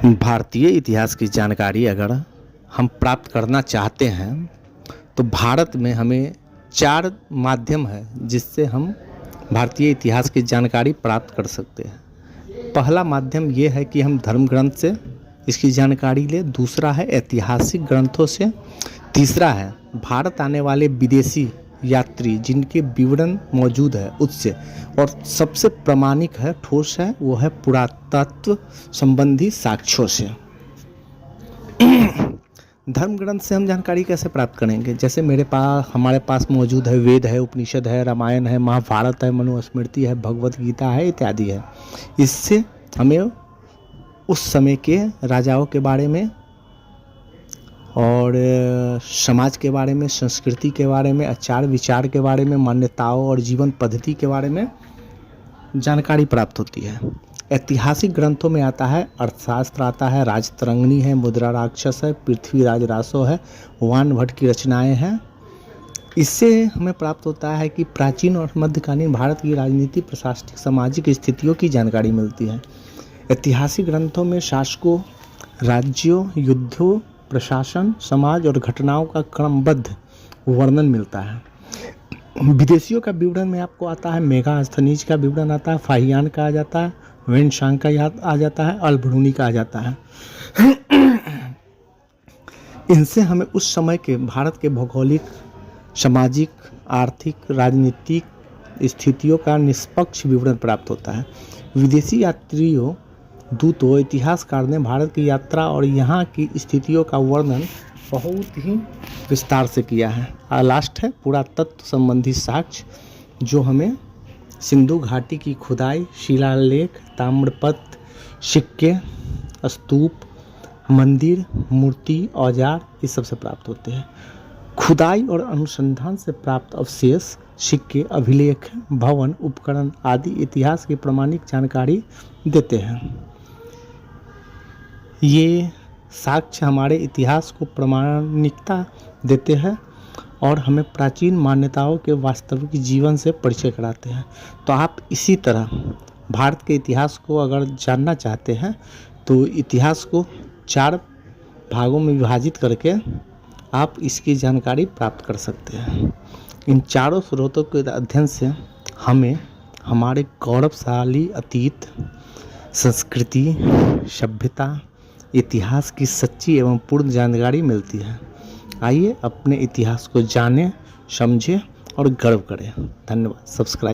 भारतीय इतिहास की जानकारी अगर हम प्राप्त करना चाहते हैं तो भारत में हमें 4 माध्यम है जिससे हम भारतीय इतिहास की जानकारी प्राप्त कर सकते हैं। पहला माध्यम ये है कि हम धर्म ग्रंथ से इसकी जानकारी लें, दूसरा है ऐतिहासिक ग्रंथों से, तीसरा है भारत आने वाले विदेशी यात्री जिनके विवरण मौजूद है उससे, और सबसे प्रामाणिक है, ठोस है, वो है पुरातत्व संबंधी साक्ष्यों से। धर्म ग्रंथ से हम जानकारी कैसे प्राप्त करेंगे? जैसे हमारे पास मौजूद है वेद है, उपनिषद है, रामायण है, महाभारत है, मनुस्मृति है, भगवत गीता है इत्यादि है। इससे हमें उस समय के राजाओं के बारे में और समाज के बारे में, संस्कृति के बारे में, आचार विचार के बारे में, मान्यताओं और जीवन पद्धति के बारे में जानकारी प्राप्त होती है। ऐतिहासिक ग्रंथों में आता है अर्थशास्त्र, आता है राजतरंगिणी है, मुद्रा राक्षस है, पृथ्वीराज रासो है, वान भट्ट की रचनाएं हैं। इससे हमें प्राप्त होता है कि प्राचीन और मध्यकालीन भारत की राजनीति, प्रशासनिक, सामाजिक स्थितियों की जानकारी मिलती है। ऐतिहासिक ग्रंथों में शासकों, राज्यों, युद्धों, प्रशासन, समाज और घटनाओं का क्रमबद्ध वर्णन मिलता है। विदेशियों का विवरण में आपको आता है मेगास्थनीज का विवरण आता है, फाहियान का आ जाता है, वेनशांग का याद आ जाता है, अल-ब्रूनी का आ जाता है। इनसे हमें उस समय के भारत के भौगोलिक, सामाजिक, आर्थिक, राजनीतिक स्थितियों का निष्पक्ष विवरण प्राप्त होता है। विदेशी यात्रियों, दूतों, इतिहासकार ने भारत की यात्रा और यहाँ की स्थितियों का वर्णन बहुत ही विस्तार से किया है। लास्ट है पुरातत्व संबंधी साक्ष्य, जो हमें सिंधु घाटी की खुदाई, शिलालेख, ताम्रपत्र, सिक्के, स्तूप, मंदिर, मूर्ति, औजार इस सब से प्राप्त होते हैं। खुदाई और अनुसंधान से प्राप्त अवशेष, सिक्के, अभिलेख, भवन, उपकरण आदि इतिहास की प्रामाणिक जानकारी देते हैं। ये साक्ष्य हमारे इतिहास को प्रामाणिकता देते हैं और हमें प्राचीन मान्यताओं के वास्तविक जीवन से परिचय कराते हैं। तो आप इसी तरह भारत के इतिहास को अगर जानना चाहते हैं तो इतिहास को 4 भागों में विभाजित करके आप इसकी जानकारी प्राप्त कर सकते हैं। इन चारों स्रोतों के अध्ययन से हमें हमारे गौरवशाली अतीत, संस्कृति, सभ्यता, इतिहास की सच्ची एवं पूर्ण जानकारी मिलती है। आइए अपने इतिहास को जानें, समझें और गर्व करें। धन्यवाद। सब्सक्राइब